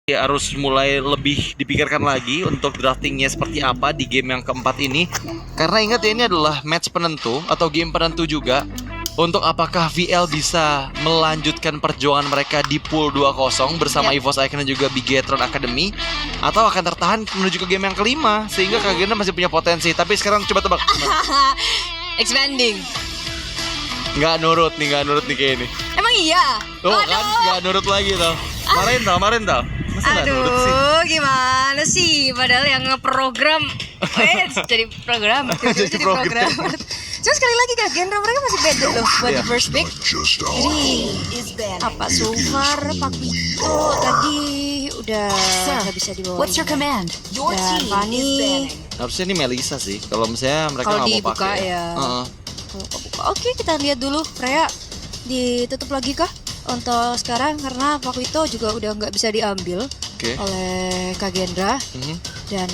harus mulai lebih dipikirkan lagi untuk draftingnya seperti apa di game yang keempat ini. Karena ingat ya, ini adalah match penentu atau game penentu juga untuk apakah VL bisa melanjutkan perjuangan mereka di pool 2-0 bersama EVOS Icon dan juga Bigetron Academy, atau akan tertahan menuju ke game yang kelima sehingga Kagenda masih punya potensi. Tapi sekarang coba tebak. Expanding. Nggak nurut nih kayak ini. Emang iya? Tuh kan, nggak nurut lagi tau. Marahin tau. Masa nggak nurut sih? Aduh, gimana sih? Padahal yang ngeprogram jadi program, jadi program. Cuma sekali lagi Kak, genre mereka masih beda loh buat di first pick. Jadi apa so far Pak Vito tadi udah nggak bisa dibawa. What's your command? Dan Fanny Harusnya ini Melisa sih. Kalau misalnya mereka kalau nggak mau dibuka pakai. ya. Kalau kebuka. Oke, kita lihat dulu. Freya ditutup lagi kah untuk sekarang, karena Pak Vito juga udah nggak bisa diambil oleh Kagendra. Dan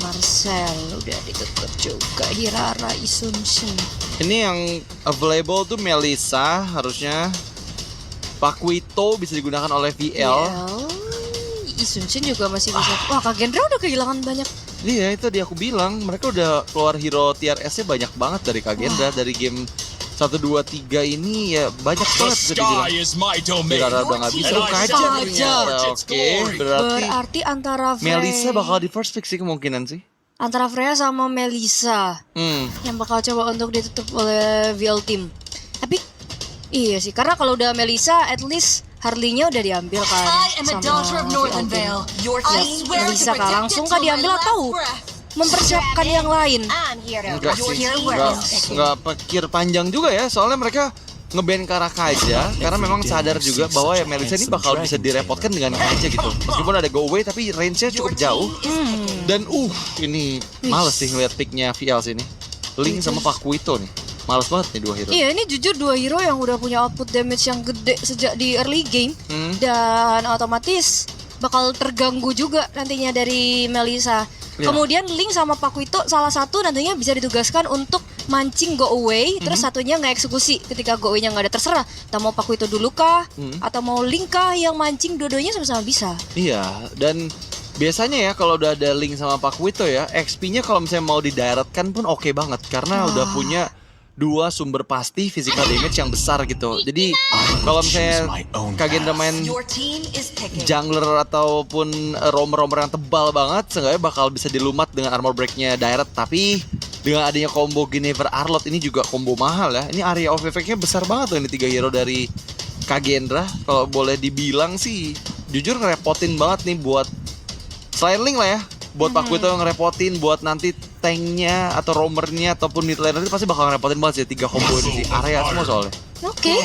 Marcel udah ditutup juga. Hirara Isunsin. Ini yang available tuh Melisa, harusnya Pakuito bisa digunakan oleh VL. Isunsin juga masih bisa. Wah, Kagendra udah kehilangan banyak. Iya, itu dia aku bilang, mereka udah keluar hero tier S-nya banyak banget dari Kagendra. Dari game 1, 2, 3 ini ya banyak banget bisa dibilang. Hirara udah gak bisa, Kaja ternyata. Oke, berarti antara Melisa bakal di first pick sih kemungkinan sih. Antara Freya sama Melisa yang bakal coba untuk ditutup oleh VL Team. Tapi iya sih, karena kalau udah Melisa, at least Harley-nya udah diambil kan sama VL Team. Melisa kah langsung kah diambil atau mempersiapkan yang lain? Enggak sih, enggak pikir panjang juga ya, soalnya mereka nge-ban ke arah Kaja karena memang sadar juga bahwa ya Melisa ini bakal bisa direpotkan dengan Kaja gitu. Meskipun ada go away tapi range-nya cukup jauh. Dan ini males sih ngeliat pick-nya VL sini. Link sama Pakuito nih. Males banget nih dua hero. Iya, ini jujur dua hero yang udah punya output damage yang gede sejak di early game. Dan otomatis bakal terganggu juga nantinya dari Melisa. Kemudian Link sama Pakuito salah satu nantinya bisa ditugaskan untuk mancing go away, terus satunya nge-eksekusi ketika go away-nya nggak ada, terserah. Kita mau Pakuito dulu kah, atau mau Link kah yang mancing, dua-duanya sama-sama bisa. Iya, dan biasanya ya kalau udah ada Link sama Pakuito ya, XP-nya kalau misalnya mau didirectkan pun oke banget karena udah punya dua sumber pasti physical damage yang besar gitu. Jadi kalau misalnya Kagendra main jungler ataupun roamer yang tebal banget, seenggaknya bakal bisa dilumat dengan armor break-nya direct. Tapi dengan adanya combo Guinevere Arlott ini juga combo mahal ya. Ini area of effect-nya besar banget tuh ini 3 hero dari Kagendra. Kalau boleh dibilang sih jujur ngerepotin banget nih buat selain Link lah ya. Buat Pakuito yang ngerepotin, buat nanti tanknya atau roamernya ataupun mid laner itu pasti bakal ngerepotin banget sih 3 combo ini sih, area semua soalnya. Oke.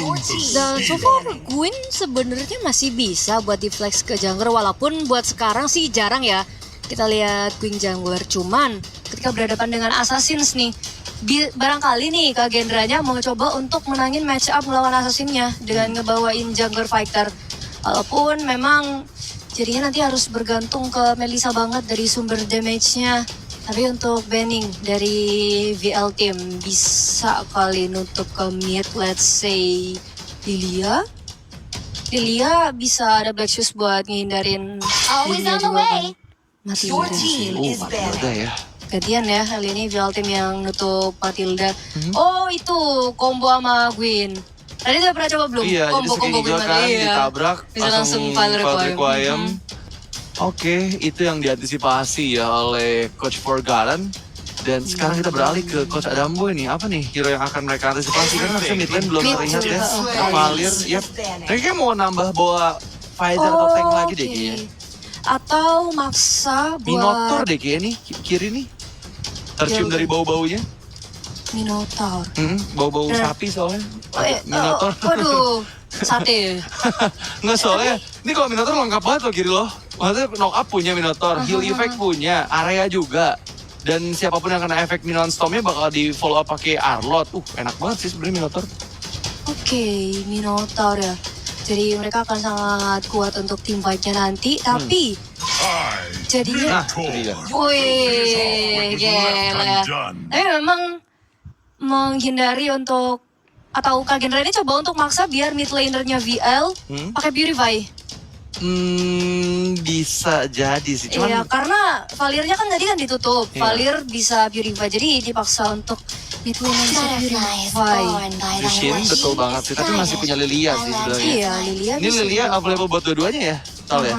Dan so far Gwyn sebenarnya masih bisa buat di flex ke jungler, walaupun buat sekarang sih jarang ya kita lihat Gwyn jungler. Cuman ketika berhadapan dengan Assassins nih, barangkali nih Kagendranya mau coba untuk menangin match up melawan Assassinnya dengan ngebawain jungler fighter. Walaupun memang jadinya nanti harus bergantung ke Melisa banget dari sumber damage-nya. Tapi untuk banning dari VL Team bisa kali nutup ke mid, let's say Lilia. Lilia bisa ada Black Shoes buat ngehindarin Lilia juga kan. Matilda ya. Gantian ya, kali ini VL Team yang nutup Matilda. Oh itu combo sama Gwyn. Tadi udah pernah coba belum? Iya, Combo jadi kan ditabrak bisa langsung file requiem. Oke, itu yang diantisipasi ya oleh Coach Forgotten. Dan sekarang kita beralih ke Coach Adambo ini. Apa nih hero yang akan mereka antisipasi? Karena harusnya mid lane belum terlihat ya. Valir, mereka mau nambah bawa fighter atau tank lagi deh kayaknya. Atau maksa buat Minotaur deh kayaknya nih, kiri nih. Tercium dari bau-baunya. Minotaur. Bau-bau sapi soalnya. Minotaur. Waduh, sate. Nggak, soalnya ini kalau Minotaur lengkap banget loh kiri loh. Maksudnya knock up punya Minotaur, heal effect punya, area juga. Dan siapapun yang kena efek Minion Storm-nya bakal di follow up pakai Arlott. Enak banget sih sebenarnya Minotaur. Oke, Minotaur ya. Jadi mereka akan sangat kuat untuk team fight-nya nanti, tapi jadinya wih, gila. Tapi memang menghindari untuk, atau Kagendra ini coba untuk maksa biar mid laner-nya VL pakai Purify. Bisa jadi sih. Cuman Iya, karena Valirnya kan tadi kan ditutup. Iya. Valir bisa Purify, jadi dipaksa untuk itu Purify. Jushin betul banget sih. Tapi masih punya Lilia sih sebenarnya. Iya, Lilia Ini bisa. Lilia available buat dua-duanya ya? Tahu ya?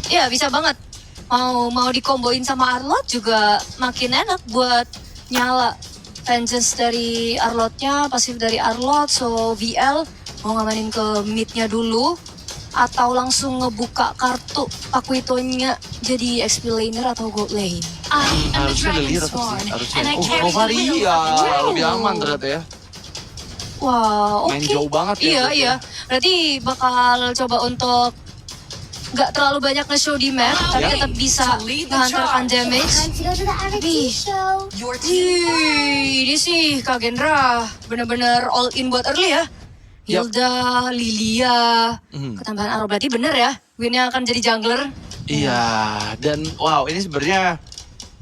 Iya, bisa banget. Mau dikomboin sama Arlot juga makin enak buat nyala. Vengeance dari Arlotnya, pasif dari Arlot, so VL mau ngamanin ke midnya dulu atau langsung ngebuka kartu Pakuitonya jadi XP laner atau gold lane. Harusnya Lilia tetap sih. Harusnya. Novaria lebih aman ternyata ya. Wah, oke. Main jauh banget ya. Iya, berarti iya. Berarti bakal coba untuk nggak terlalu banyak nge-show di map, tapi Ya. tetap bisa menghantarkan damage. Ini sih Kak Gendra bener-bener all in buat early ya. Hilda, Lilia, ketambahan Aro berarti bener ya. Winnya akan jadi jungler. Iya, dan wow ini sebenarnya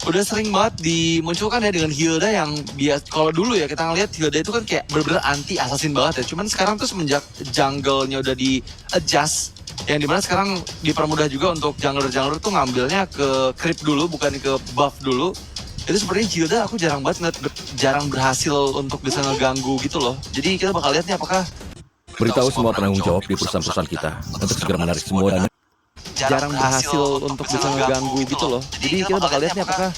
udah sering banget dimunculkan ya dengan Hilda yang bias. Kalau dulu ya kita ngeliat Hilda itu kan kayak bener-bener anti assassin banget ya. Cuman sekarang tuh semenjak jungle-nya udah di adjust, yang dimana sekarang dipermudah juga untuk jungler-jungler tuh ngambilnya ke creep dulu bukan ke buff dulu. Itu sebenarnya Hilda aku jarang banget jarang berhasil untuk bisa ngeganggu gitu loh. Jadi kita bakal lihat nih apakah Beritahu semua penanggung jawab di perusahaan-perusahaan kita untuk segera menarik semua dana. jarang berhasil untuk bisa ngeganggu gitu loh. Jadi kita bakal lihat nih apakah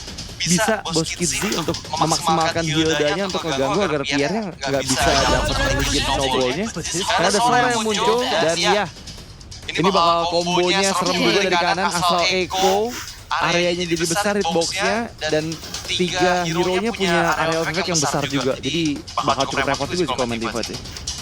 bisa Bos Kidzi untuk memaksimalkan Hildanya untuk ngeganggu agar Pierre-nya nggak bisa dapat legit snowball-nya. Karena ada suara yang muncul dan ya ini bakal kombonya serem juga dari kanan asal Echo. Areanya jadi besar hitbox-nya dan tiga hero-nya punya area of effect yang besar juga. Jadi bakal cukup repot juga sih komen Diva sih.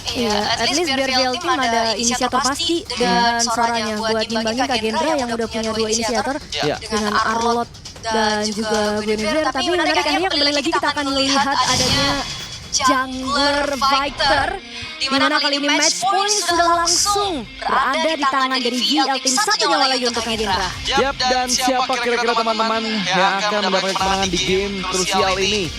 Iya, at least biar VL Team ada inisiator pasti dan suaranya buat ngimbangin Kak Gendra yang udah punya dua inisiator Ya. dengan Arlot dan juga Guinevere. Tapi menarik akhirnya kembali lagi kita akan melihat adanya jungler fighter di mana kali ini match point sudah langsung berada di tangan dari VL Team. Satu nyawa lagi untuk Kak Gendra. Yap, dan siapa kira-kira teman-teman yang akan mendapatkan kemenangan di game krusial ini?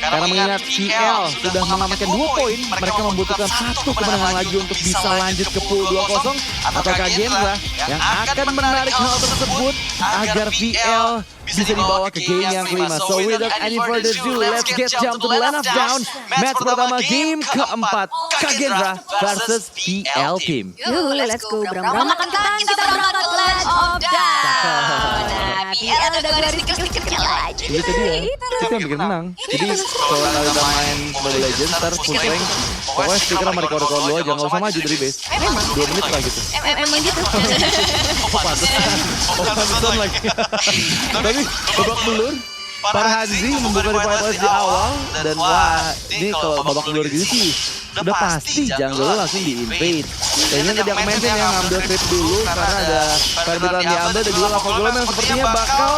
Karena mengingat VL sudah mengamankan 2 poin, mereka membutuhkan 1 kemenangan lagi untuk bisa lanjut ke pool 2-0. Apakah Gendra yang akan menarik hal tersebut agar VL bisa dibawa ke game yang kelima? So without any further ado, let's get jump to the line of down. Match pertama game keempat, Kak Gendra versus VL Team. Yuk, let's go. Bram-bram makan kentang, kita berangkat ke Land of Down. Nah, VL udah keluar stiker-stikernya lagi. Itu dia, itu yang bikin menang. Jadi kalau kita main Mobile Legends, ntar full rank, pokoknya stiker sama record dulu aja, nggak usah maju dari base. Memang 2 menit lah gitu. emang gitu. Pantesan lagi. Tapi babak belur, Farhanzi membuka revitalize di awal dan wah ini kalau babak belur gitu sih udah pasti jungle langsung di-invade. Kayaknya tadi aku mention yang ngambil creep dulu karena ada Farbitan diambil dan juga lava golem yang sepertinya bakal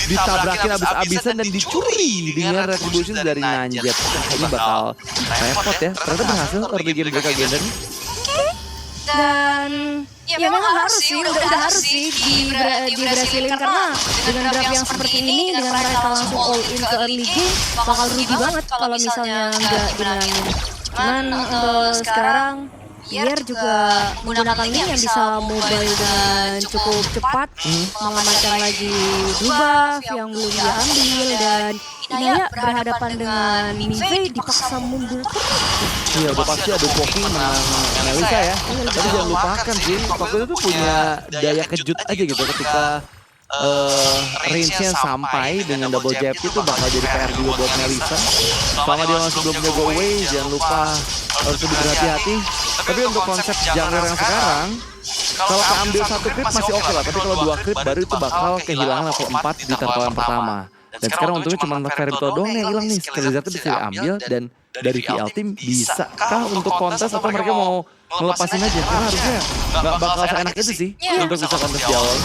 ditabrakin abis-abisan dan dicuri dengan retribution dari Nanjet. Ini bakal repot ya. Ternyata berhasil early game mereka Gendra. Dan ya memang harus sih, udah harus sih diberhasilin karena dengan draft yang seperti ini, dengan mereka langsung all in ke early game, bakal rugi banget kalau misalnya nggak dimenangin. Cuman sekarang Biar juga menggunakan ini yang bisa mobile dengan cukup cepat, mengamankan lagi buff yang belum diambil, dan Inaya berhadapan dengan Mingwei dipaksa mundur. Iya, udah pasti ada poking menang Melisa ya. Tapi jangan lupakan sih, Paku itu tuh punya daya kejut aja gitu ketika range-nya sampai dengan double jab itu bakal jadi PR juga buat Melisa. Selama dia masih belum punya go away, jangan lupa harus lebih berhati-hati. Tapi untuk konsep jungler yang sekarang, kalau keambil 1 creep masih oke lah. Tapi kalau 2 creep baru itu bakal kehilangan level 4 di tempolan pertama. Dan sekarang untungnya cuma Ferrito doang yang hilang nih. Skillzatnya bisa diambil dan dari VL Team bisakah untuk kontes atau mereka mau ngelepasin aja? Karena harusnya nggak bakal seenak itu sih untuk bisa kontes di awal.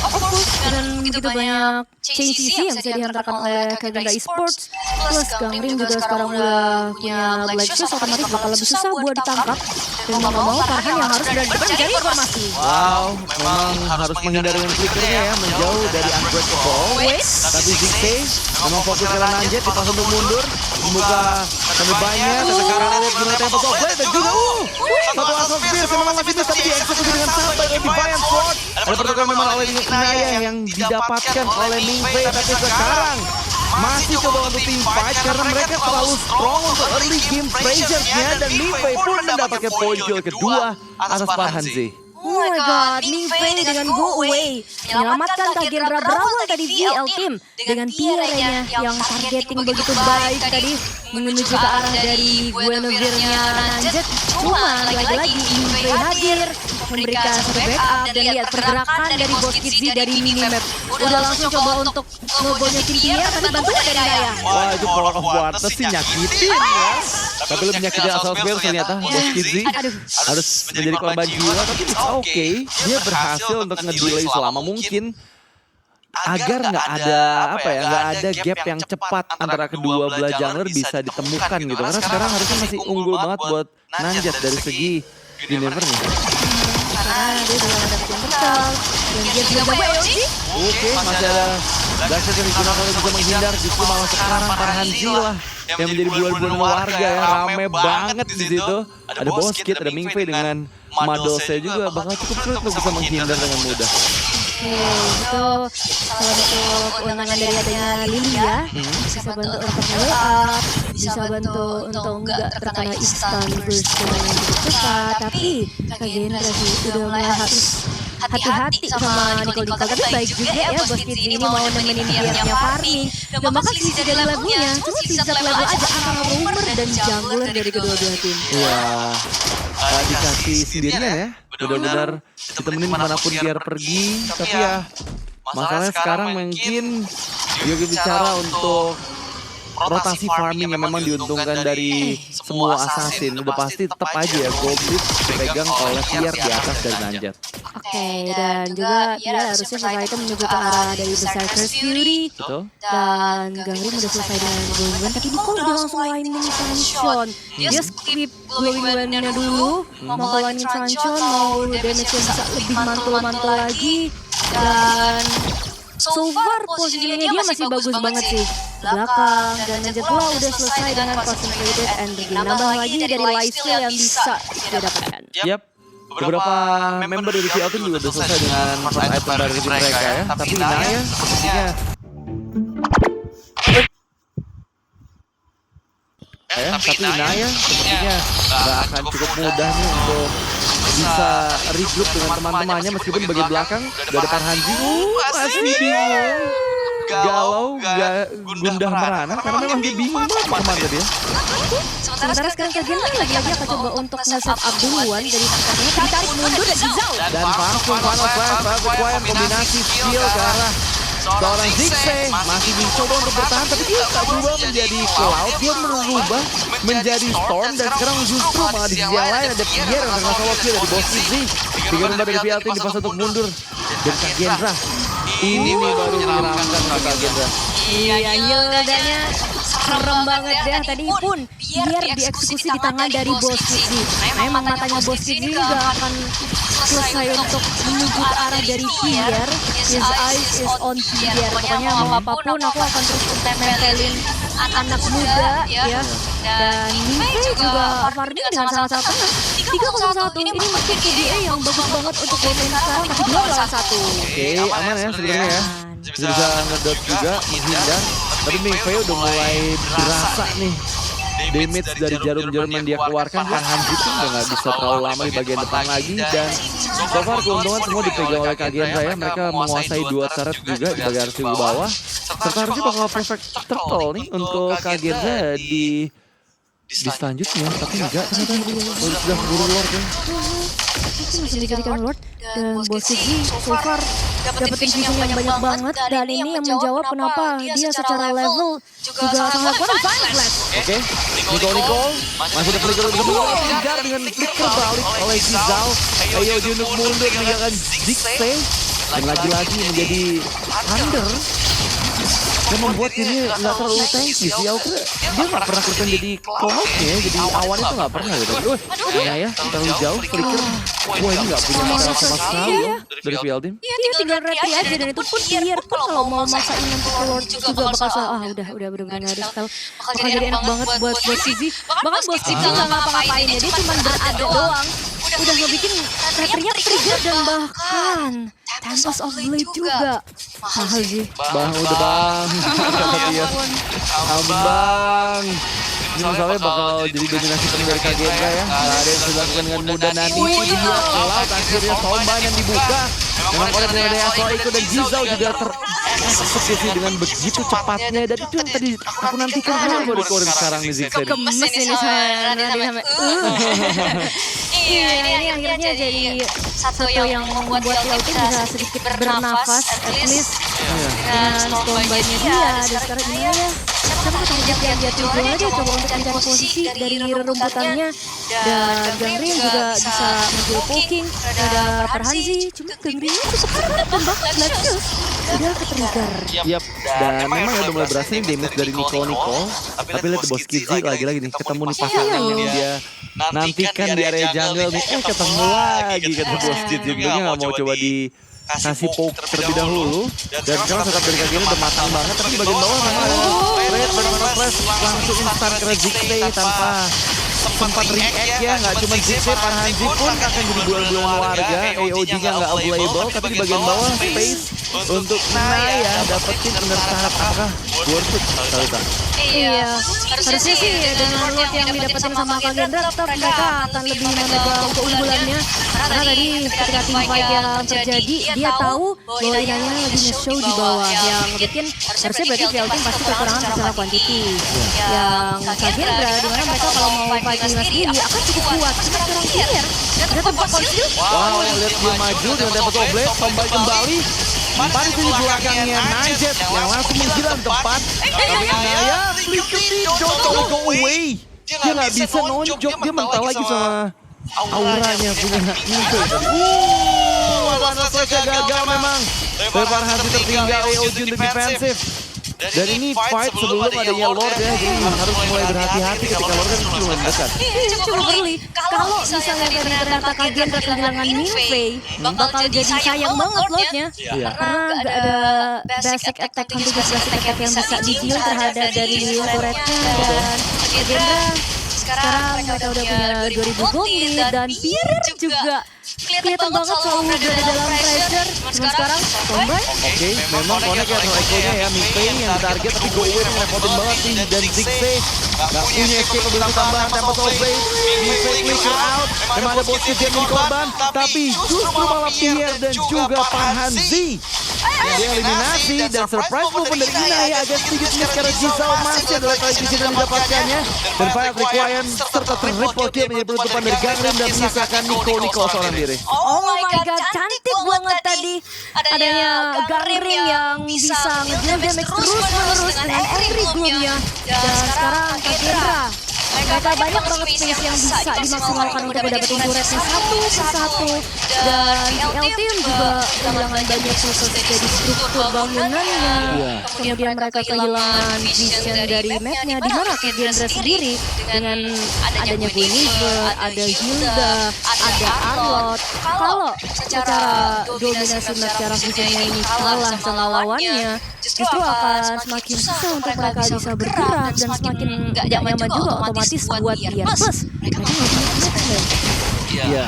Dan begitu banyak change CC yang bisa dihantarkan oleh Kagenda Esports. Plus Gangrim juga sekarang udah punya Black Shoes, otomatis bakal lebih susah buat ditangkap. Dan mau nggak mau Farhan yang harus berada di depan mencari informasi. Wow, memang harus menghindari dengan flickernya ya, menjauh dari unbreakable. Wes. Tapi Ziggy memang fokus ke Nanjet, dipas untuk mundur, membuka sampai banyak, dan sekarang lihat gimana tempo Softblade dan juga satu asal Spears yang memang masih bisa tapi dieksekusi dengan santai oleh Defiant Sword. Ada pertukaran memang oleh Inaya yang didapatkan oleh Mingfei, tapi sekarang masih coba untuk team fight karena mereka terlalu strong untuk early game presence-nya dan Mingfei pun mendapatkan poin kill kedua atas Farhan Z. Oh my god, Mingfei dengan go away menyelamatkan Kagendra berawal tadi VL Team dengan Pierre-nya yang targeting begitu baik tadi menuju ke arah dari Guinevere-nya Nanjet. Cuma lagi-lagi Mingfei hadir memberikan satu backup dan lihat pergerakan dari Boss Kidzi dari minimap. Udah langsung coba untuk ngebonyokin Pierre tapi bantuan dari Naya. Wah, itu power of water sih nyakitin ya. Tapi lebih nyakitin asal Spears ternyata Boss Kidzi harus menjadi korban jiwa, tapi oke, dia berhasil untuk ngedelay selama mungkin agar nggak ada nggak ada gap yang cepat antara kedua belah jungler bisa ditemukan gitu, karena sekarang harusnya masih unggul banget buat Nanjet dari segi Guinevere nih. Karena dia juga mendapatkan bertal dan dia juga jago EOG. Oke, masih ada Darkseid yang digunakan untuk bisa menghindar, justru malah sekarang Farhan Z lah yang menjadi bulan-bulan warga ya, rame banget di situ. Ada Boss Kid, ada Mingfei dengan Madose juga bakal cukup sulit untuk bisa menghindar dengan mudah. Oke, itu salah satu keuntungan dari adanya Lily ya. Bisa bantu untuk level up, bisa bantu untuk nggak terkena instant burst dengan yang cukup cepat. Tapi Kagendra sih udah mulai harus hati-hati sama Nicole. Tapi baik juga ya Boss Kid ini mau nemenin biarnya farming. Gak bakal sisi dari levelnya, cuma sisa level aja antara roamer dan jungler dari kedua belah tim. Iya, dikasih sendirian ya, benar-benar ditemenin dimanapun biar pergi. Tapi ya masalahnya sekarang mungkin dia bicara untuk rotasi farming yang memang diuntungkan dari semua assassin. Udah pasti tetap aja ya Goblin dipegang oleh Pierre di atas dari Nanjet. Oke, dan juga dia harusnya setelah itu menuju ke arah dari Berserker's Fury. Betul. Dan Gangrim udah selesai dengan Glowing Wind, tapi Nicole udah langsung lightning Sanchon. Dia skip Glowing Wind-nya dulu, mau ke lightning Sanchon, mau damage yang bisa lebih mantul-mantul lagi. Dan so far posisinya dia masih bagus banget sih. Belakang dan Nanjet pula udah selesai dengan concentrated energy. Nambah lagi dari lifesteal yang bisa dia dapatkan. Yap. Beberapa member dari VL Team juga udah selesai dengan first item dari tim mereka ya. Tapi Inaya sepertinya nggak akan cukup mudah nih untuk bisa regroup dengan teman-temannya meskipun bagian belakang udah ada Farhan Z. Masih bingung, galau, gundah merana karena memang dia bingung banget kemana dia. Sementara sekarang Kagendra lagi-lagi akan coba untuk nge-set up duluan dari pertandingan, ditarik mundur dan Zhao. Dan langsung final flash, required kombinasi skill ke arah seorang Ziggy masih mencoba untuk bertahan tapi dia tak berubah menjadi cloud, dia berubah menjadi storm dan sekarang justru malah di sisi yang lain ada Pierre yang dengan solo kill dari Boss Kidzi. 3 member dari VL Team dipaksa untuk mundur dan Kagendra ini nih baru menyeramkan untuk Kagendra. Iya, Yildanya serem banget deh tadi pun biar dieksekusi di tangan dari Boss Kidzi. Memang matanya Boss Kidzi juga akan selesai untuk menuju ke arah dari Pierre. His eyes is on Pierre. Pokoknya mau apapun aku akan terus tempelin anak muda ya. Dan Mingfei juga farming dengan sangat-sangat tenang. 3-1 ini mungkin KDA yang bagus banget untuk game sekarang, tapi 2 lawan 1. Oke, aman ya sebenarnya ya. Bisa ngedot juga, menghindar. Tapi Mingfei udah mulai berasa nih damage dari jarum-jarum yang dia keluarkan. Farhan Z itu udah gak bisa terlalu lama di bagian depan lagi. Dan so far keuntungan semua dipegang oleh Kagendra ya. Mereka menguasai 2 turret juga di bagian RCU bawah. Serta harusnya bakal perfect turtle nih untuk Kagendra di selanjutnya. Tapi enggak, ternyata sudah keburu Lord ya. Masih dijadikan Lord dan Boss Kidzi so far dapetin vision yang banyak banget, dan ini yang menjawab kenapa dia secara level juga sangat kuat. Final flash. Oke, Nicole masih ada flicker untuk mengejar dengan flicker balik oleh Zhao. Ayo Junuk mundur meninggalkan Ziggy dan lagi-lagi menjadi under. yang membuat ini nggak terlalu tanky sih. Aku kira dia nggak pernah kelihatan jadi cloud-nya ya, jadi awan itu nggak pernah gitu. Ya, terlalu jauh, Flicker. Wah, ini nggak punya masalah sama sekali ya dari VL Team. Iya, tinggal ready aja dan itu pun biar pun kalau mau maksain nanti keluar juga bakal udah bener-bener nggak ada spell. Bakal jadi enak banget buat CZ. Bahkan bos CZ nggak ngapa-ngapain ya, dia cuma berada doang. Udah ngebikin Retrinya trigger dan bahkan Tempest of Blade juga. Mahal sih. Bang, udah bang. Kata dia. Bang. Ini misalnya bakal jadi dominasi penuh dari Kagendra ya. Gak ada yang bisa dilakukan dengan mudah. Nani itu dia laut akhirnya Tomban yang dibuka. Memang oleh dari Asoiko dan Jizao juga tereksekusi dengan begitu cepatnya. Dan itu yang tadi aku nantikan kenapa baru keluarin sekarang nih Ziggs. Gemes ini saya nanti sampai. Iya, ini akhirnya jadi satu yang membuat Laut bisa sedikit bernafas, at least dengan combine-nya dia. Dan sekarang ini ya, siapa target yang dia tuju aja coba untuk mencari posisi dari rerumputannya. Dan Gangrin juga bisa menjual poking, ada Parhanzi. Cuma Gangrinnya susah banget dan bahkan Blackfield udah ke-trigger. Yap, dan memang udah mulai berhasil damage dari Nico. Tapi lihat bos Kidzi lagi-lagi nih ketemu nih pasangan yang dia nantikan di area jungle nih. Ketemu lagi kata bos Kidzi. Tentunya nggak mau coba dikasih poke terlebih dahulu. Dan sekarang setup dari kakinya udah matang banget. Tapi bagian bawah memang ada Red bagaimana Flash langsung instan ke Ziggs tanpa sempat react ya. Nggak cuma Ziggs, Parhanzi pun akan jadi bulan-bulan warga. AOG-nya nggak available, tapi di bagian bawah space untuk Naya dapetin understart. Apakah worth it? Iya, harusnya sih dengan loot yang didapetin sama Kagendra tetap mereka akan lebih memegang keunggulannya. Karena tadi ketika team fight yang terjadi, dia tahu bahwa Inanya lebih nge-show di bawah. Yang bikin harusnya berarti VL Team pasti kekurangan secara quantity. Yang Kagendra, dimana mereka kalau mau fighting sendiri akan cukup kuat. Cuma sekarang clear, ada tempat conceal. Wow, lihat dia maju dengan tempat oblate, kembali kembali. Panik di belakangnya Nanjet yang langsung menghilang tepat. Tapi Naya flicker don't go away. Dia nggak bisa nonjok, dia mental lagi sama auranya punya Nico. Selesai gagal memang. Parhanzi tertinggal, AOG untuk defensif. Dan ini fight sebelum adanya Lord ya, jadi harus mulai berhati-hati ketika Lord kan belum mendekat. Coba Berli, kalau misalnya ternyata Kagendra kehilangan Minfei, bakal jadi sayang banget Lordnya. Karena nggak ada basic attack, untuk basic attack yang bisa di-deal terhadap dari turretnya. Dan Kagendra sekarang mereka udah punya 2000 gold lead dan Pierre juga kelihatan banget selalu berada dalam pressure. Cuma sekarang combine. Oke, memang connect ya sama Echo-nya ya. Minfei yang target tapi go away ngerepotin banget nih. Dan Ziggs nggak punya escape ability tambahan. Tempat oblate, Minfei flicker out. Memang ada bos kejam yang korban, tapi justru malah Pierre dan juga Parhanzi yang dieliminasi. Dan surprise movement dari Inaya agak sedikit miss karena Jizao masih adalah kali bisa mendapatkannya. Dan Fight Requiem serta triple kill menjadi penutupan dari Gangrim dan menyisakan Nico seorang diri. Oh my god, cantik banget tadi adanya Gangrim yang bisa nge-deal damage terus-menerus dengan every gloom-nya. Dan sekarang Kagendra, mereka banyak banget space yang bisa dimaksimalkan untuk mendapatkan turretnya satu persatu. Dan VL Team juga kehilangan banyak resources dari struktur bangunannya. Kemudian mereka kehilangan vision dari mapnya, di mana Kagendra sendiri dengan adanya Guinevere, ada Hilda, ada Arlott. Kalau secara dominasi map, secara visionnya ini kalah sama lawannya, justru akan semakin susah untuk mereka bisa bergerak dan semakin gak nyaman juga otomatis buat dia. Plus, mereka nggak punya commitment. Iya.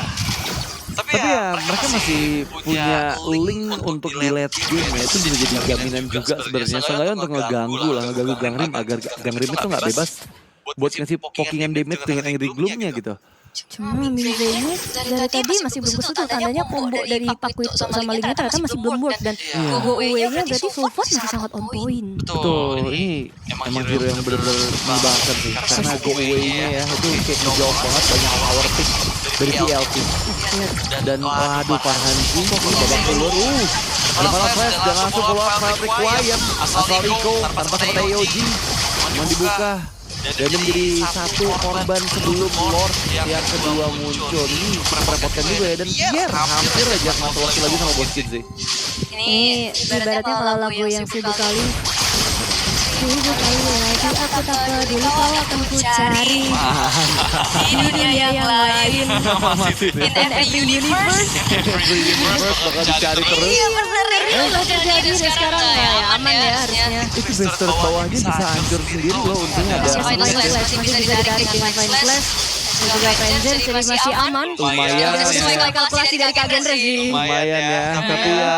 Tapi ya mereka masih punya link untuk di late game ya. Itu bisa jadi jaminan juga sebenarnya. Seenggaknya untuk ngeganggu Gangrim agar Gangrim itu nggak bebas buat ngasih poking damage dengan angry gloom-nya gitu. Cuma Minfei-nya dari tadi masih belum kesulitan, tandanya combo dari Pakuito sama Lingnya ternyata masih belum work. Dan go away-nya berarti full force masih sangat on point. Betul, ini emang hero yang benar-benar menyebalkan sih. Karena go away-nya ya itu kayak ngejawab banget banyak power pick dari VLT. Dan waduh Parhanzi kok babak keluar. Ada malah flash dan langsung keluar Fight Requiem. Asal Rico tanpa sempat AOG yang dibuka. Dan menjadi satu korban sebelum Lord yang kedua muncul. Ini merepotkan juga ya. Dan Pierre hampir aja masuk lagi sama bos Kidzi. Ini ibaratnya kalau lagu yang 1000 kali Sekali lagi aku tak peduli kau akan ku cari di dunia yang lain. In every universe. Bakal dicari terus. Iya bener, itu udah terjadi sekarang ya, aman ya harusnya. Itu base turret bawahnya bisa hancur sendiri loh, untungnya ada. Final Flash masih bisa ditarik dengan Final Flash. Dan juga Vengeance jadi masih aman. Lumayan. Udah sesuai kalkulasi dari Kak Gendra sih. Lumayan ya, tapi ya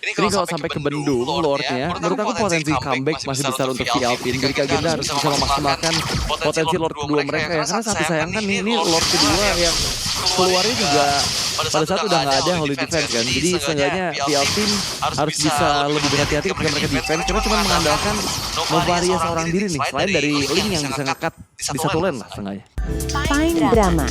ini kalau sampai ke bendung Lordnya, menurut aku potensi comeback masih besar untuk VL Team. Jadi Kak Gendra harus bisa memaksimalkan potensi Lord kedua mereka ya. Karena satu sayangkan nih, ini Lord kedua yang keluarnya juga pada saat udah nggak ada Holy Defense kan. Jadi seenggaknya VL Team harus bisa lebih berhati-hati ketika mereka defense. Karena cuma mengandalkan Novaria seorang diri nih. Selain dari Link yang bisa ngekat di satu lane lah seenggaknya. Fine Drama.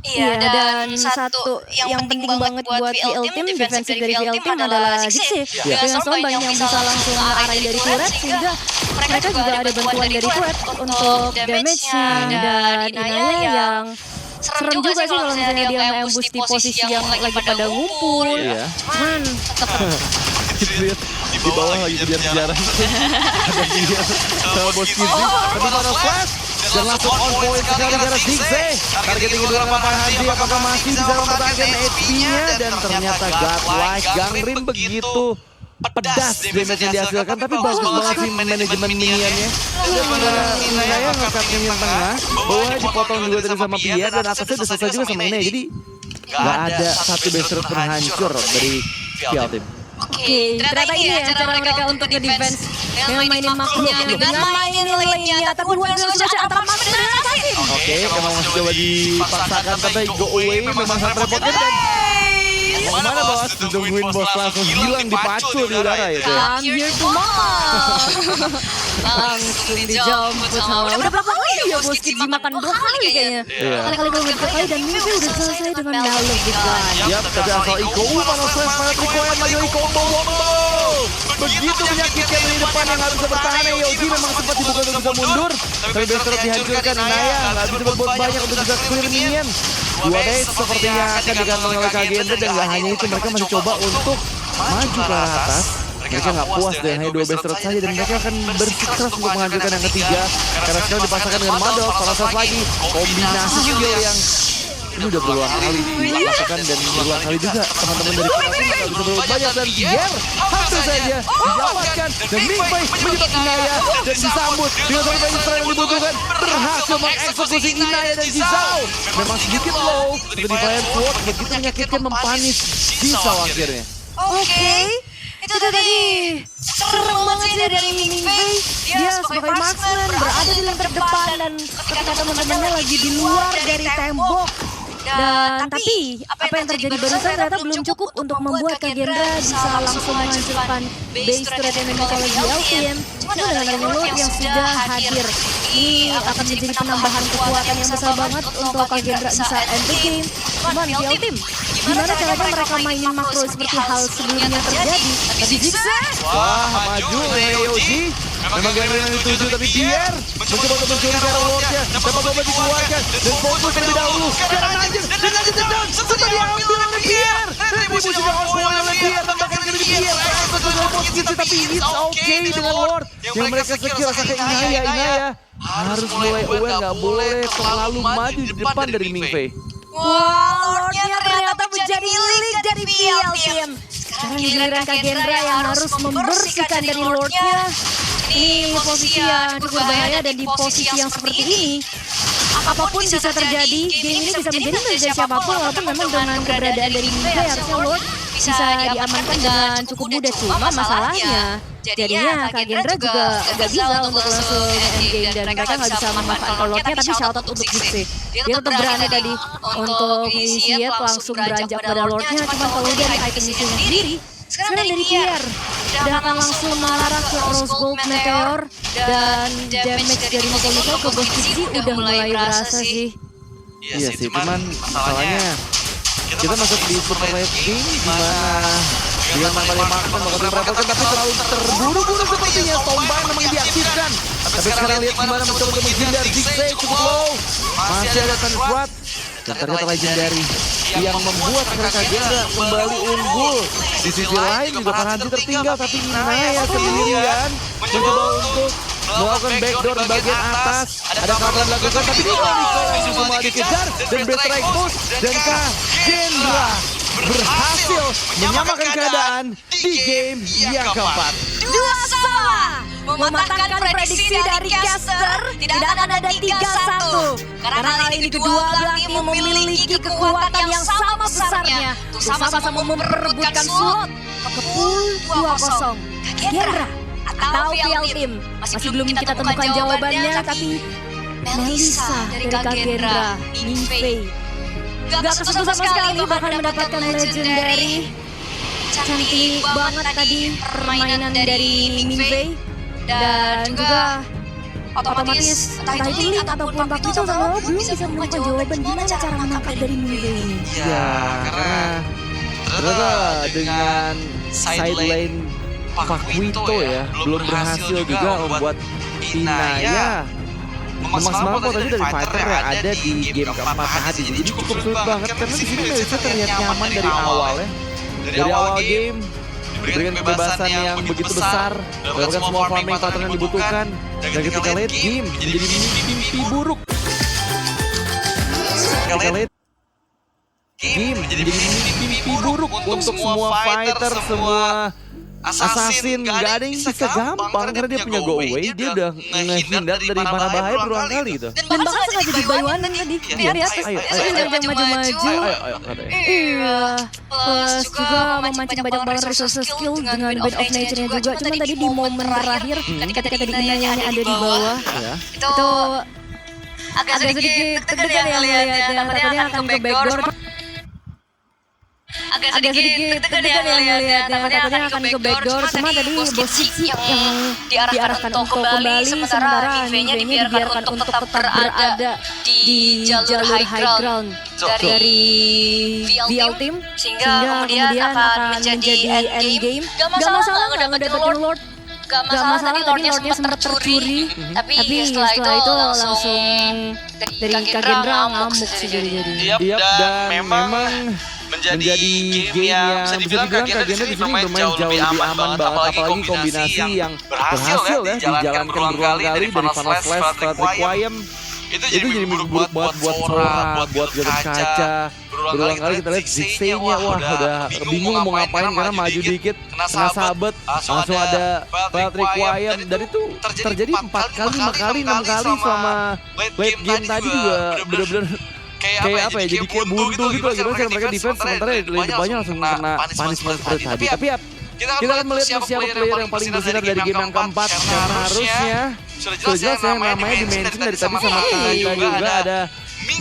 Iya, dan satu yang penting banget buat VL Team, defensif dari VL Team adalah Ziggs. Dengan Stormban yang bisa langsung arahin dari turret, sehingga mereka juga ada bantuan dari turret untuk damage-nya. Dan Inaya yang serem juga sih kalau misalnya dia nge-ambush di posisi yang lagi pada ngumpul. Cuman tetap Lihat di bawah lagi kejar-kejaran. Ada dia sama bos Kizzy. Tapi mana flash? Dan langsung on point sekali dari Ziggs. Targeting kedua papan Hanji, apakah masih bisa mempertahankan HP-nya? Dan ternyata godlike Gangrim begitu pedas damage yang dihasilkan. Tapi bagus banget sih manajemen minionnya. Inaya ngekatnya yang tengah, bawahnya dipotong juga tadi sama Pierre, dan atasnya udah selesai juga sama Inaya. Jadi gak ada satu base turret pun hancur dari VL Team. Oke, ternyata ini ya cara mereka untuk nge-defense dengan mainin makronya, dengan mainin lane-nya, tapi buat switch antara makro dan assassin. Oke, memang masih coba dipaksakan, tapi go away memang sangat repotkan. Dan mau mana bos? Tungguin bos langsung hilang dipacu di udara itu. I'm here to mama. Langsung dijemput sama. Udah berapa kali ya bos Kizzy makan 2 kali kayaknya. Kali-kali kalau nggak kali dan mimpi udah selesai dengan Dalu gitu. Yap, tapi asal Iko, mana slash mana trikoyan lagi Iko combo. Begitu menyakitkan di depan yang nggak bisa bertahan. Yogi memang sempat dibuka untuk bisa mundur, tapi besok dihancurkan. Inaya nggak bisa berbuat banyak untuk bisa clear minion. Dua base sepertinya akan digantungkan oleh Kak Gendra, dan nggak hanya itu, mereka masih coba untuk maju ke arah atas. Mereka nggak puas dengan hanya 2 base turret saja, dan mereka akan bersikeras untuk menghancurkan yang ketiga. Karena sekarang dipasangkan dengan Madok, salah satu lagi kombinasi skill yang ini udah berulang kali dilakukan, dan berulang kali juga teman-teman dari Piratin nggak bisa berbuat banyak. Dan Pierre hampir saja didapatkan, dan Mingwei menyebabkan Inaya dan disambut dengan banyak serangan yang dibutuhkan, berhasil mengeksekusi Inaya dan Jizao. Memang sedikit low, tapi Defiant Sword begitu menyakitkan, mempanis Jizao akhirnya. Oke, itu tadi serem banget sih dari Mingwei. Dia sebagai marksman berada di lane terdepan, dan ketika teman-temannya lagi di luar dari tembok. Dan tapi apa yang terjadi barusan ternyata belum cukup untuk membuat Kak Gendra bisa langsung menghancurkan base turret yang dimiliki oleh VL Team. Cuma dengan adanya Lord yang sudah hadir, ini akan menjadi penambahan kekuatan yang besar banget untuk Kak Gendra bisa end the game. Cuman VL Team, gimana caranya mereka mainin makro seperti hal sebelumnya terjadi? Tadi Ziggs, Wah, maju Yogi. Memang Gangrim yang dituju, tapi Pierre mencoba untuk mencuri cara Lordnya. Dapat coba dikeluarkan dan fokus terlebih dahulu. Sekarang Najir, dan Najir sedang sudah diambil oleh Pierre. Retribusi sudah on point oleh Pierre, tambahkan ke Pierre. Eksekusi dengan posisi, tapi it's okay dengan Lord. Yang mereka sekira sampai Inaya harus mulai aware, nggak boleh terlalu maju di depan dari Mingwei. wah, Lordnya ternyata menjadi milik dari VL Team. Sekarang giliran Kak Gendra yang harus membersihkan dari Lordnya. Ini posisi yang cukup bahaya, dan di posisi yang seperti ini apapun bisa terjadi. Game ini bisa menjadi milik siapapun, walaupun memang dengan keberadaan dari Mingwei harusnya Lord bisa diamankan dengan cukup mudah. Cuma masalahnya jadinya Kak Gendra juga gak bisa untuk langsung endgame, dan mereka gak bisa memanfaatkan Lordnya. Tapi shoutout untuk Ziggs, dia tetap berani tadi untuk initiate langsung beranjak pada Lordnya. Cuma kalau dia di item misinya sendiri, sekarang dari Pierre udah akan langsung mengarah ke Rose Gold Meteor, dan damage dari Nico ke bos Kizzy udah mulai berasa sih. Iya sih, cuman masalahnya kita masuk di Super Late Game dimana dia namanya makan bakal merepotkan, tapi terlalu terburu-buru sepertinya. Stormban memang diaktifkan, tapi sekarang lihat gimana mencoba untuk menghindar. Ziggs cukup low, masih ada Thunder Squad, dan ternyata Legendary yang membuat mereka Gendra kembali unggul. Di sisi lain juga Paranti tertinggal, tapi Inaya sendirian mencoba untuk melakukan backdoor di bagian atas. Ada counter dilakukan, tapi Nico semua dikejar dan best strike push dan Gendra berhasil menyamakan keadaan di game yang keempat. 2-2 mematahkan prediksi dari caster, tidak akan ada 3-1 karena kali ini kedua belah tim memiliki kekuatan yang sama besarnya untuk sama-sama memperebutkan slot ke pool 2-0. Gendra atau VL Team masih belum kita temukan jawabannya, tapi Melissa dari Gendra, Mingfei gak kesentuh sama sekali, bahkan mendapatkan legendary. Cantik banget tadi permainan dari Mingfei. Dan juga otomatis entah itu Link ataupun Pak Vito sama lo belum bisa menemukan jawaban gimana cara menangkap dari Mingfei ini. Ya, karena ternyata dengan side lane Pakuito ya belum berhasil juga membuat Inaya memaksimalkan potensi dari fighter yang ada di game keempat tadi. Jadi cukup sulit banget karena di sini Melissa terlihat nyaman dari awal ya. Dari awal game diberikan kebebasan yang begitu besar, mendapatkan semua farming pattern yang dibutuhkan, dan ketika late game menjadi mimpi buruk. Ketika late game menjadi mimpi buruk untuk semua fighter, semua assassin. Gak ada yang bisa gampang karena dia punya go away, dia udah ngehindar dari mana bahaya berulang kali gitu. Dan bahkan sengaja di buy-one tadi, lihat jangan maju-maju. Iya, plus juga memancing banyak banget resource skill dengan Band of Nature-nya juga. Cuman tadi di momen terakhir ketika tadi Inaya ada di bawah, itu agak sedikit deg-degan ya lihatnya, takutnya akan ke backdoor. Agak sedikit deg-degan ya lihatnya, takutnya akan ke backdoor. Cuma tadi Bosit yang diarahkan untuk kembali, sementara Mingfei-nya dibiarkan untuk tetap berada di jalur high ground dari VL Team, sehingga kemudian akan menjadi end game. Gak masalah nggak dapetin Lord, gak masalah tadi Lordnya sempat tercuri, tapi setelah itu langsung dari Gendra ngamuk sih jadi. Dan memang menjadi game yang bisa dibilang Gendra di sini bermain jauh lebih aman banget, apalagi kombinasi yang berhasil ya dijalankan berulang kali dari Funnel Flash, Strat Requiem. Itu jadi mimpi buruk banget buat Sora, buat Gatot Kaca. Berulang kali kita lihat Ziggsay-nya, wah udah bingung mau ngapain karena maju dikit, kena sabet, langsung ada Strat Requiem. Dan itu terjadi 4 kali, 5 kali, 6 kali sama late game tadi juga bener-bener kayak apa ya, jadi kayak buntu gitu lah gimana cara mereka defense, sementara di lane depannya langsung kena punishment seperti tadi. Tapi ya kita akan melihat siapa player yang paling bersinar dari game yang keempat, karena harusnya sudah jelas ya namanya di-mention dari tadi sama Kanta juga ada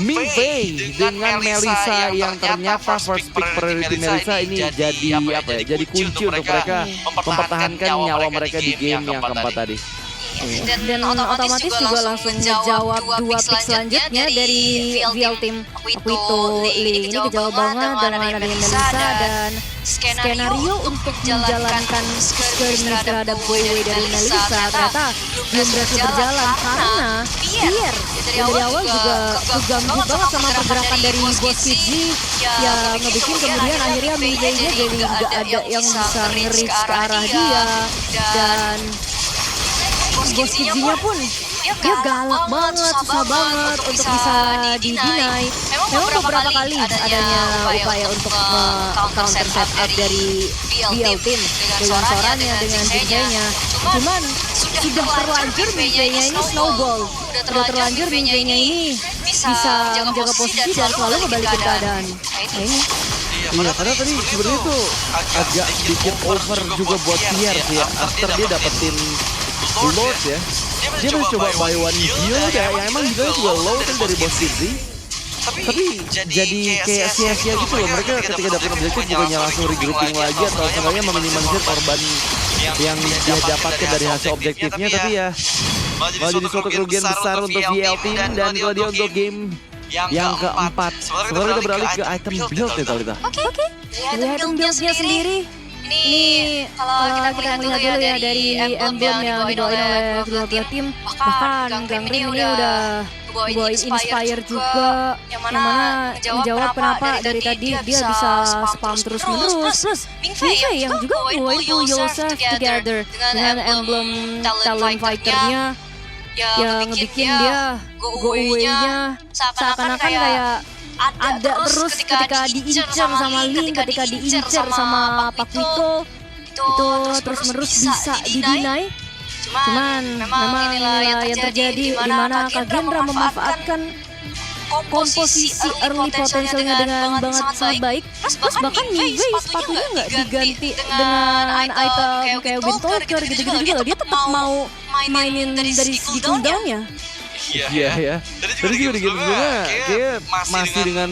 Mingfei dengan Melissa yang ternyata first pick priority Melissa ini jadi apa ya, jadi kunci untuk mereka mempertahankan nyawa mereka di game yang keempat tadi. Dan otomatis juga langsung menjawab 2 pick selanjutnya dari VL Team. Akuito Lee ini kejauh banget dengan adanya Melissa dan skenario untuk menjalankan skirmish terhadap Boyway dari Melissa ternyata belum berhasil berjalan karena Pierre dari awal juga keganggu banget sama pergerakan dari Boss Kidzi yang ngebikin kemudian akhirnya Mingfei-nya jadi nggak ada yang bisa nge-reach ke arah dia, dan Bos Kidzi-nya pun dia galak banget, susah banget untuk bisa di-deny. Memang beberapa kali adanya upaya untuk counter setup dari VL Team dengan Soranya, dengan Mingfei-nya. Cuman sudah terlanjur Mingfei-nya ini snowball. Sudah terlanjur Mingfei-nya ini bisa menjaga posisi dan selalu ngebalikin keadaan. Nah ini. Iya, karena tadi sebenarnya tuh agak sedikit over juga buat Pierre sih ya. After dia dapetin Lord ya, dia masih coba buy one heal ya, yang emang healnya juga low kan dari Boss Kidzi. Tapi jadi kayak sia-sia gitu loh, mereka ketika dapet objektif bukannya langsung regrouping lagi atau seenggaknya meminimalisir korban yang dia dapatkan dari hasil objektifnya, tapi ya malah jadi suatu kerugian besar untuk VL Team. Dan kalau dia untuk game yang keempat, sebenarnya kita beralih ke item build nih Talita. Oke. Lihat item build-nya sendiri. Ini kalau kita melihat dulu ya dari emblem yang dibawain oleh kedua belah tim, bahkan Gang Rim ini udah bawain Inspire juga, yang mana menjawab kenapa dari tadi dia bisa spam terus-menerus. Plus Mingfei yang juga bawain Pull Yourself Together dengan emblem talent fighternya, yang ngebikin dia go away-nya seakan-akan kayak ada terus ketika diincer sama Link, ketika diincer sama Pakuito itu terus-menerus bisa didinai. Cuman memang inilah yang terjadi, di mana Kagendra memanfaatkan komposisi early potensialnya dengan sangat baik. Terus bahkan Mingfei sepatunya nggak diganti dengan item kayak Wind Talker gitu-gitu juga, dia tetap mau mainin dari segi cooldown-nya. Iya ya. Tadi juga di game sebelumnya kayak masih dengan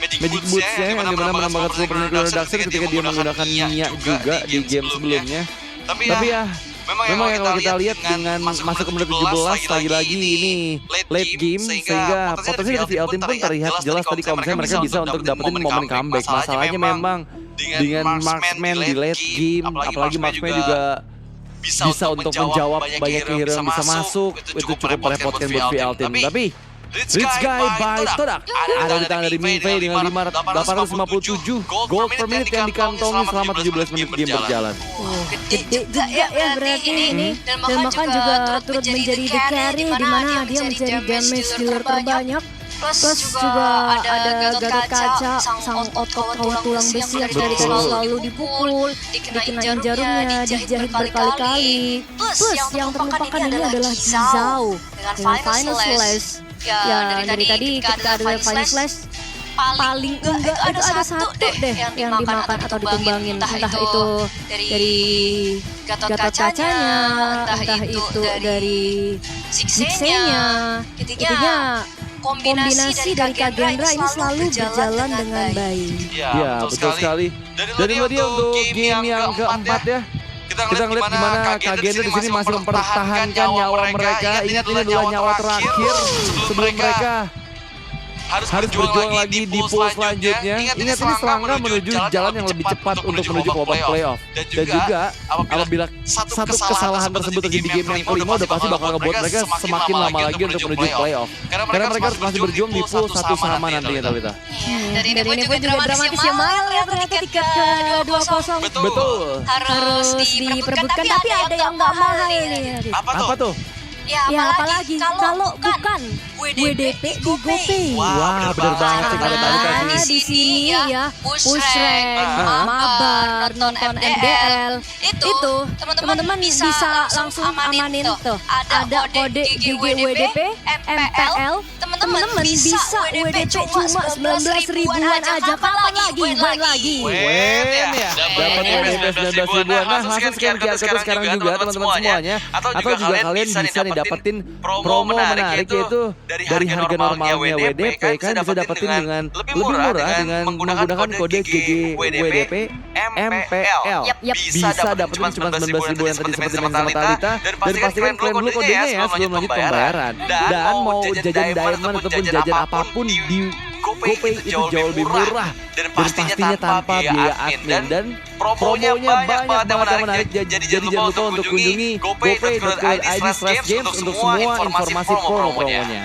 Magic Boots-nya yang dimana menambahkan Super Nuclear Reduction ketika dia menggunakan Nia juga di game sebelumnya. Tapi ya memang ya kalau kita lihat dengan masuk ke menit 17 lagi-lagi ini late game, sehingga potensi dari VL Team pun terlihat jelas tadi kalau misalnya mereka bisa untuk dapetin momen comeback. Masalahnya memang dengan Marksman di late game, apalagi Marksman juga bisa untuk menjawab banyak hero yang bisa masuk, itu cukup merepotkan buat VL Team. Tapi Rich Guy by Todak ada di tangan dari Mingfei dengan 857 gold per menit yang dikantongi selama 17 menit game berjalan. Gede juga ya berarti ini, dan bahkan juga turut menjadi the carry, di mana dia menjadi damage dealer terbanyak. Plus juga ada Gatot Kaca, sang otot kawan tulang besi yang dari tadi selalu dipukul, dikenain jarumnya, dijahit berkali-kali. Plus yang terlupakan ini adalah Zhao dengan Final Slash. Ya dari tadi ketika ada Final Slash, paling enggak itu ada satu deh yang dimakan atau ditumbangin, entah itu dari Gatot Kacanya, entah itu dari Ziggsenya. Intinya kombinasi dari Kagendra ini selalu berjalan dengan baik. Ya betul sekali. Dan itu dia untuk game yang keempat ya. Kita ngeliat gimana Kagendra di sini masih mempertahankan nyawa mereka. Ingat ini adalah nyawa terakhir sebelum mereka harus berjuang lagi di pool selanjutnya. Ingat ini Selangga menuju jalan yang lebih cepat untuk menuju ke babak playoff. Dan juga apabila satu kesalahan tersebut terjadi di game yang kelima, udah pasti bakal ngebuat mereka semakin lama lagi untuk menuju playoff. Karena mereka harus masih berjuang di pool satu sama nantinya, Talita. Dan ini pun juga dramatis ya, Mal ya, ternyata tiket ke 2-0 Betul. harus diperebutkan, tapi ada yang nggak mahal nih. Apa tuh? Ya apalagi kalau bukan WDP di GoPay. Wah, bener banget sih kalau tadi Nah, di sini ya push rank, mabar, nonton MDL itu teman-teman bisa langsung amanin tuh. Ada kode GGWDP, MPL. Teman-teman bisa WDP cuma 19 ribuan aja. Kapan lagi? Buat lagi. Wem ya, dapat WDP 19 ribuan. Nah, langsung scan QR code sekarang juga teman-teman semuanya. Atau juga kalian bisa nih dapetin promo menarik, yaitu dari harga normalnya WDP kan bisa dapetin dengan lebih murah dengan menggunakan kode GGWDP MPL. Bisa dapetin cuma 19 ribu yang tadi seperti yang sama Talita. Dan pastikan klaim dulu kodenya ya sebelum lanjut pembayaran. Dan mau jajan diamond ataupun jajan apapun di GoPay itu jauh lebih murah dan pastinya tanpa biaya admin, dan promonya banyak banget yang menarik. Jadi jangan lupa untuk kunjungi gopay.co.id/games untuk semua informasi promo-promonya.